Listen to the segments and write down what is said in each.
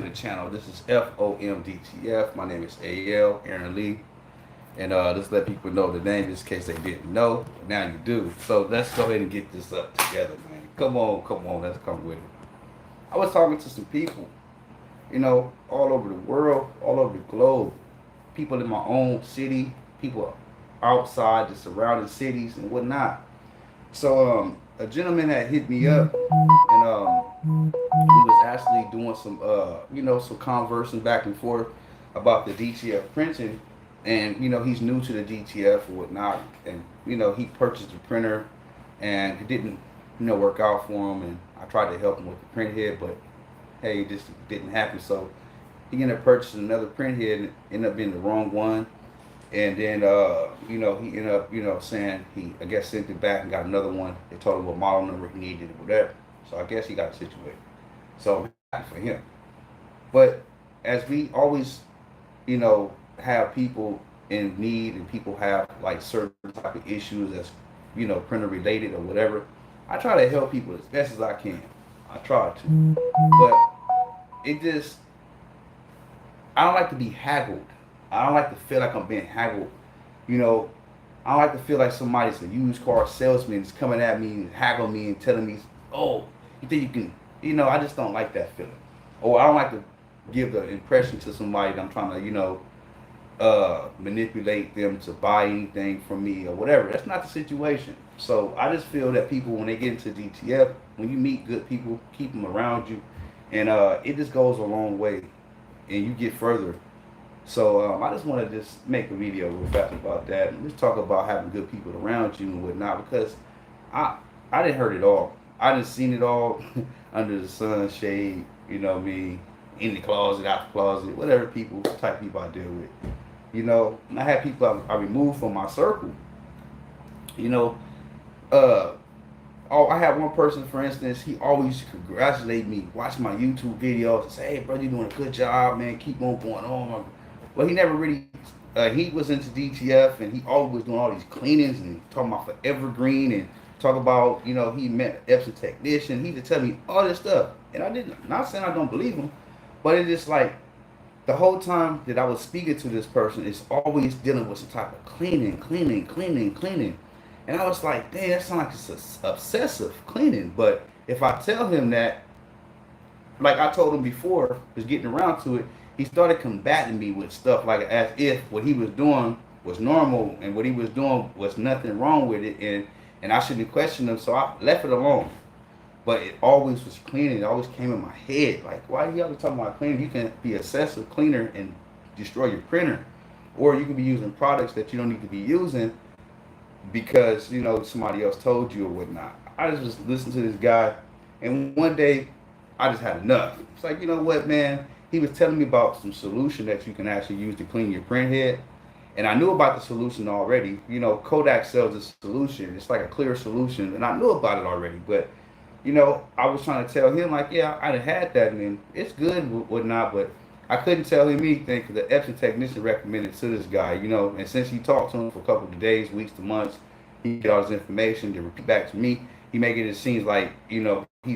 the channel. This is F.O.M DTF. My name is AL, Aaron Lee. And just let people know the name just in case they didn't know. Now you do. So let's go ahead and get this up together, man. Come on, let's come with it. I was talking to some people, all over the world, all over the globe. People in my own city, people outside the surrounding cities and whatnot. So a gentleman had hit me up and we was actually doing some some conversing back and forth about the DTF printing, and he's new to the DTF or whatnot, and he purchased a printer and it didn't work out for him, and I tried to help him with the print head, but hey, it just didn't happen. So he ended up purchasing another print head and it ended up being the wrong one. And then, he ended up, saying he, I guess, sent it back and got another one. They told him what model number he needed or whatever. So I guess he got it situated. So I'm happy for him. But as we always, have people in need and people have like certain type of issues that's, printer related or whatever, I try to help people as best as I can. I try to. But it just, I don't like to be haggled. I don't like to feel like I'm being haggled. You know, I don't like to feel like somebody's a used car salesman is coming at me and haggling me and telling me, oh, you think you can, I just don't like that feeling. Or I don't like to give the impression to somebody that I'm trying to, manipulate them to buy anything from me or whatever. That's not the situation. So I just feel that people, when they get into DTF, when you meet good people, keep them around you. And it just goes a long way and you get further. So I just want to just make a video real fast about that and just talk about having good people around you and whatnot, because I didn't heard it all. I didn't seen it all under the sun shade, me, in the closet, out the closet, whatever type people I deal with. And I had people I removed from my circle. You know, uh, I had one person, for instance, he always congratulate me, watch my YouTube videos, and say, "Hey, bro, you doing a good job, man. Keep on going on." Well, he never really. He was into DTF, and he always was doing all these cleanings and talking about Forever Green and talk about, he met Epson technician. He would tell me all this stuff, and I didn't. Not saying I don't believe him, but it's just like the whole time that I was speaking to this person, it's always dealing with some type of cleaning, cleaning, cleaning, cleaning. And I was like, dang, that sounds like it's obsessive cleaning. But if I tell him that, like I told him before, was getting around to it, he started combating me with stuff like as if what he was doing was normal and what he was doing was nothing wrong with it, and I shouldn't question him. So I left it alone. But it always was cleaning. It always came in my head. Like, why are you always talking about cleaning? You can be obsessive cleaner and destroy your printer. Or you can be using products that you don't need to be using because, somebody else told you or whatnot. I just listened to this guy, and one day I just had enough. It's like, you know what, man? He was telling me about some solution that you can actually use to clean your print head. And I knew about the solution already. Kodak sells a solution. It's like a clear solution, and I knew about it already. But I was trying to tell him like, yeah, I done had that and it's good and whatnot, but I couldn't tell him anything because the Epson technician recommended to this guy, and since he talked to him for a couple of days, weeks to months, he get all his information to repeat back to me. He make it seem like, he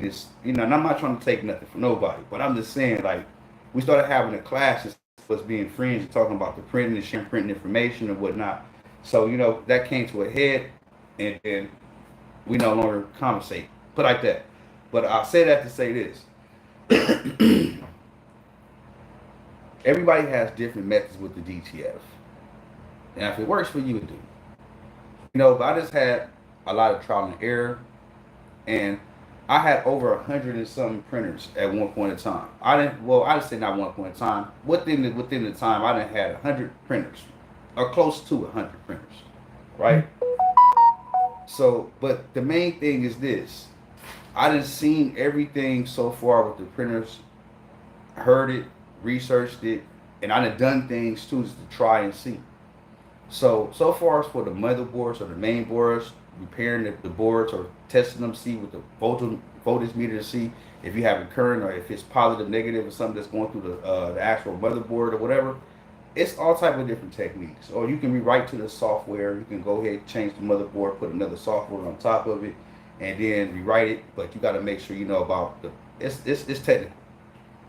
just, and I'm not trying to take nothing from nobody, but I'm just saying, like, we started having a class as us being friends and talking about the printing and sharing printing information and whatnot. So, that came to a head, and then we no longer conversate. Put like that. But I say that to say this. Everybody has different methods with the DTF. And if it works for you, it do. But I just had a lot of trial and error. And I had over 100 and something printers at one point in time. I just say not one point in time. Within the time, I done had 100 printers. Or close to 100 printers. Right? So, but the main thing is this. I done seen everything so far with the printers, heard it, researched it, and I done things too just to try and see. So far as for the motherboards or the main boards, repairing the boards or testing them, see with the voltage meter to see if you have a current or if it's positive, negative, or something that's going through the actual motherboard or whatever. It's all type of different techniques. Or you can rewrite to the software. You can go ahead, change the motherboard, put another software on top of it, and then rewrite it. But you got to make sure you know about it's technical.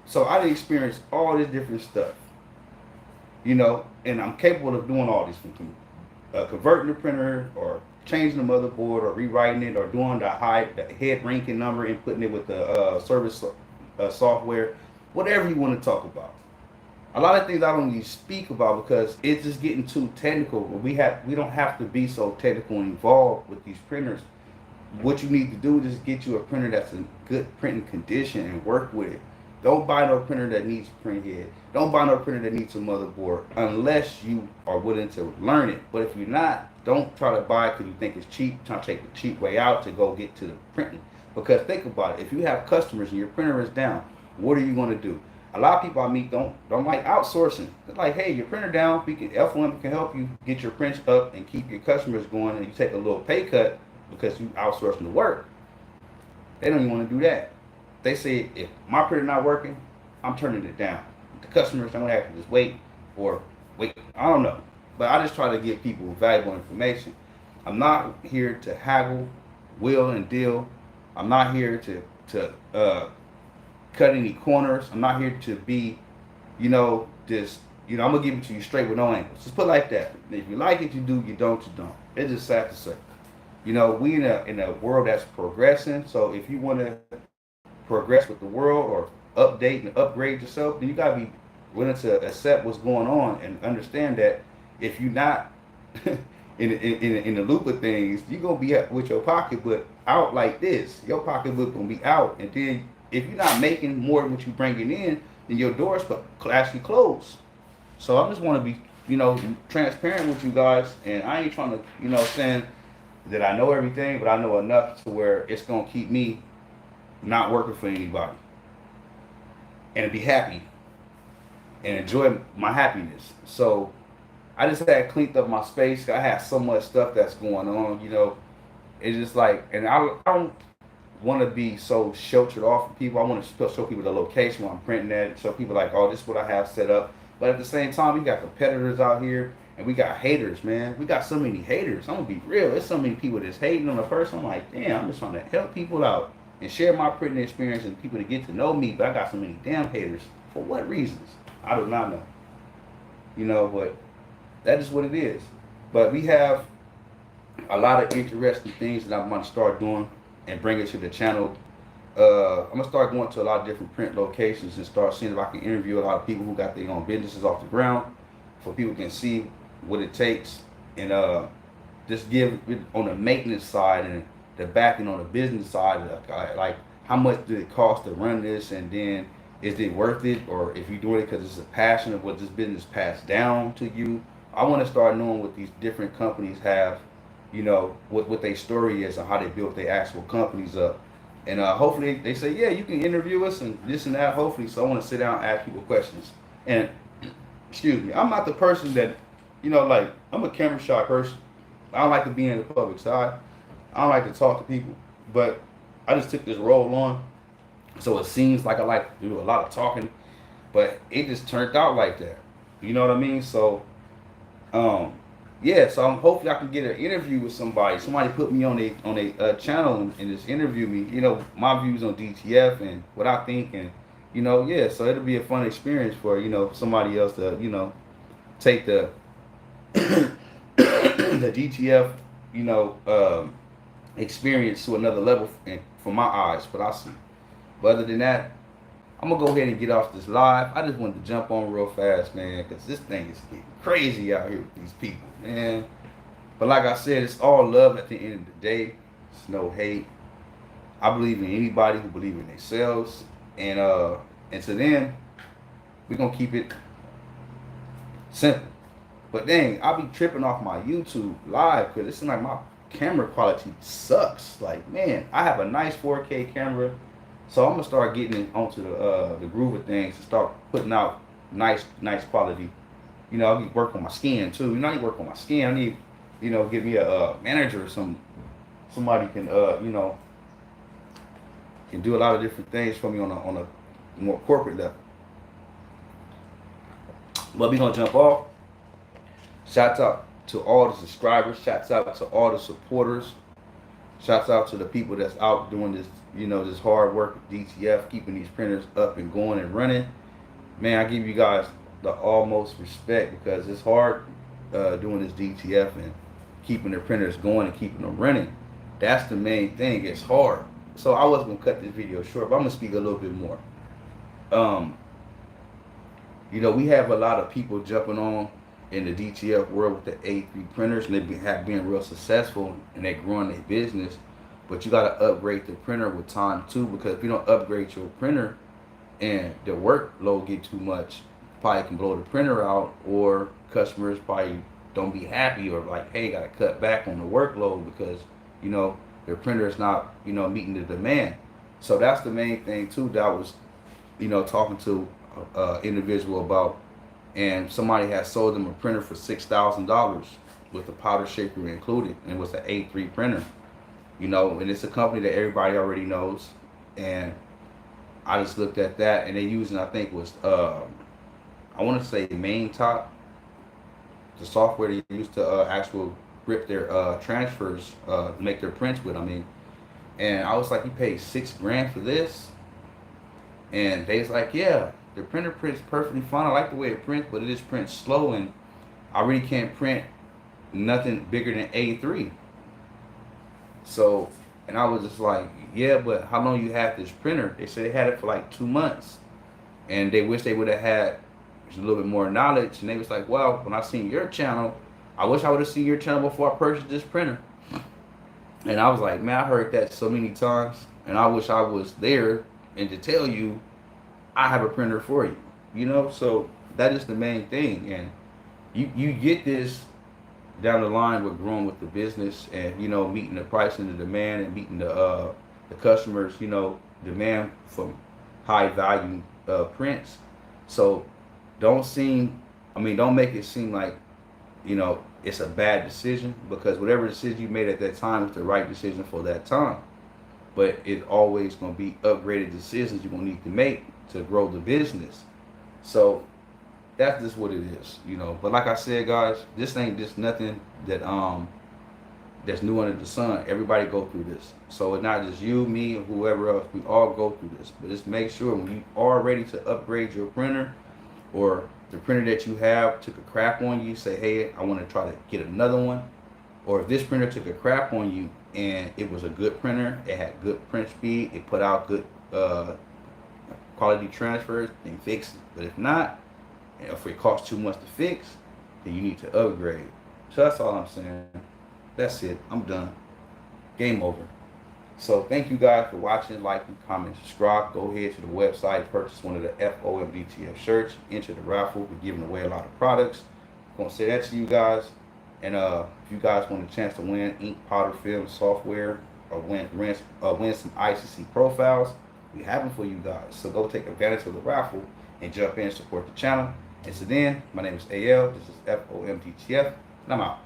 So I done experienced all this different stuff, and I'm capable of doing all these things, converting the printer or changing the motherboard or rewriting it or doing the head ranking number and putting it with the service software, whatever you want to talk about. A lot of things I don't even speak about because it's just getting too technical. We don't have to be so technical and involved with these printers. What you need to do is just get you a printer that's in good printing condition and work with it. Don't buy no printer that needs a print head. Don't buy no printer that needs a motherboard unless you are willing to learn it. But if you're not, don't try to buy it because you think it's cheap, trying to take the cheap way out to go get to the printing. Because think about it, if you have customers and your printer is down, what are you going to do? A lot of people I meet don't like outsourcing. They're like, hey, your printer down, F.O.M can help you get your prints up and keep your customers going, and you take a little pay cut because you outsourcing the work. They don't even want to do that. They say, if my printer not working, I'm turning it down. The customers don't have to just wait or wait. I don't know. But I just try to give people valuable information. I'm not here to haggle, will, and deal. I'm not here to cut any corners. I'm not here to be, just, I'm going to give it to you straight with no angles. Just put it like that. If you like it, you do. You don't, you don't. It's just sad to say. We in a world that's progressing. So if you want to progress with the world or update and upgrade yourself, then you got to be willing to accept what's going on and understand that if you're not in the loop of things, you're going to be with your pocketbook out like this. Your pocketbook going to be out. And then if you're not making more than what you're bringing in, then your doors actually close. So I just want to be, transparent with you guys. And I ain't trying to, saying that I know everything, but I know enough to where it's going to keep me not working for anybody, and to be happy and enjoy my happiness. So I just had cleaned up my space. I had so much stuff that's going on, It's just like, and I don't want to be so sheltered off from people. I want to show people the location where I'm printing at, show people like, oh, this is what I have set up. But at the same time, we got competitors out here, and we got haters, man. We got so many haters. I'm gonna be real. There's so many people that's hating on a person. I'm like, damn, I'm just trying to help people out and share my printing experience and people to get to know me, but I got so many damn haters. For what reasons? I do not know. But that is what it is. But we have a lot of interesting things that I'm going to start doing and bring it to the channel. I'm going to start going to a lot of different print locations and start seeing if I can interview a lot of people who got their own businesses off the ground, for people can see what it takes, and just give it on the maintenance side and the backing on the business side, like how much did it cost to run this, and then is it worth it, or if you're doing it because it's a passion of what this business passed down to you. I want to start knowing what these different companies have, what their story is and how they built their actual companies up. And hopefully they say, yeah, you can interview us and this and that, hopefully. So I want to sit down and ask people questions. And, excuse me, I'm not the person that, I'm a camera shy person. I don't like to be in the public side. I don't like to talk to people, but I just took this role on, so it seems like I like to do a lot of talking, but it just turned out like that. You know what I mean? So, yeah. So hopefully I can get an interview with somebody. Somebody put me on a channel and just interview me. My views on DTF and what I think, and yeah. So it'll be a fun experience for somebody else to take the the DTF experience to another level from my eyes, what I see. But other than that, I'm gonna go ahead and get off this live. I just wanted to jump on real fast, man, because this thing is getting crazy out here with these people, man. But like I said, it's all love at the end of the day. It's no hate. I believe in anybody who believes in themselves, and to them, we're gonna keep it simple. But dang, I'll be tripping off my YouTube live because it seems like my camera quality sucks. Like, man, I have a nice 4K camera, so I'm gonna start getting onto the groove of things and start putting out nice quality. I need to work on my skin too. I need to work on my skin. I need, get me a manager or somebody can can do a lot of different things for me on a more corporate level. But we gonna jump off. Shouts out to all the subscribers. Shouts out to all the supporters. Shouts out to the people that's out doing this this hard work of DTF, keeping these printers up and going and running. Man, I give you guys the almost respect because it's hard doing this DTF and keeping the printers going and keeping them running. That's the main thing. It's hard. So I was gonna cut this video short, but I'm gonna speak a little bit more. Um, we have a lot of people jumping on in the DTF world with the A3 printers, and they have been real successful and they're growing their business. But you got to upgrade the printer with time too, because if you don't upgrade your printer and the workload get too much, probably can blow the printer out, or customers probably don't be happy, or like, hey, got to cut back on the workload because their printer is not meeting the demand. So that's the main thing too that I was talking to individual about, and somebody had sold them a printer for $6,000 with the powder shaker included, and it was an A3 printer. And it's a company that everybody already knows. And I just looked at that, and they using, I think, was I want to say Main Top, the software they used to actual grip their transfers, make their prints with. And I was like, you paid $6,000 for this? And they was like, yeah, the printer prints perfectly fine. I like the way it prints, but it just prints slow, and I really can't print nothing bigger than A3. So, and I was just like, yeah, but how long you had this printer? They said they had it for like 2 months, and they wish they would have had a little bit more knowledge. And they was like, well, when I seen your channel, I wish I would have seen your channel before I purchased this printer. And I was like, man, I heard that so many times, and I wish I was there and to tell you I have a printer for you. So that is the main thing. And you get this down the line with growing with the business, and meeting the price and the demand, and meeting the customers demand for high value prints. So don't make it seem like it's a bad decision, because whatever decision you made at that time is the right decision for that time. But it's always going to be upgraded decisions you're going to need to make to grow the business. So that's just what it is, But like I said, guys, this ain't just nothing that that's new under the sun. Everybody go through this. So it's not just you, me, or whoever else. We all go through this. But just make sure when you are ready to upgrade your printer, or the printer that you have took a crap on you, say, hey, I want to try to get another one. Or if this printer took a crap on you and it was a good printer, it had good print speed, it put out good quality transfers, then fix it. But if not, if it costs too much to fix, then you need to upgrade. So that's all I'm saying. That's it. I'm done. Game over. So thank you guys for watching. Like, comment, subscribe. Go ahead to the website, purchase one of the F.O.M DTF shirts, enter the raffle. We're giving away a lot of products. I'm gonna say that to you guys. And if you guys want a chance to win ink, powder, film, software, or win some ICC profiles, we have them for you guys. So go take advantage of the raffle and jump in and support the channel. And so then, my name is AL. This is F.O.M DTF, and I'm out.